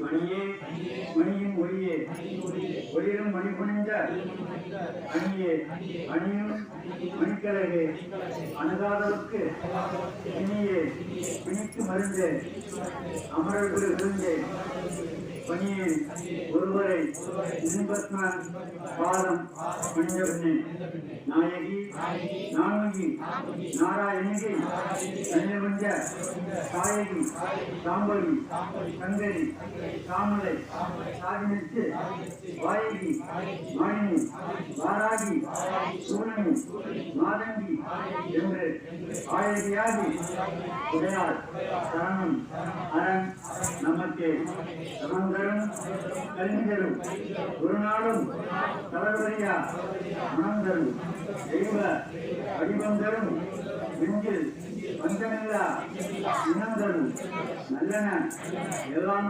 மணியே மணியின் ஒளியே ஒளிரும் மணி புனிந்த அணியே அணியும் மணிக்கலகே அணுகாதவர்க்கு இனியே பிணிக்கு மருந்து அமரர்கள் விருந்தே பணியே ஒருவரை இன்பத்ம பாதம் பணிந்தவனே நாயகி நான்மகி நாராயணிகை நஞ்ச சாயகி சாம்பவி சங்கரி சாமலை சாகினிச்சு வாயகி மாயினி வாராகி சூரணி மாதங்கி என்று ஆயகியாகி உடையார் சரணம் அரண் நமக்கு சமந்தரும் கல்விதரும் ஒரு நாளும் தளர்வரியா மனந்தரும் தெய்வ வடிவந்தரும் நெஞ்சில் பஞ்சமில்லா இனந்தரும் நல்லன எல்லாம்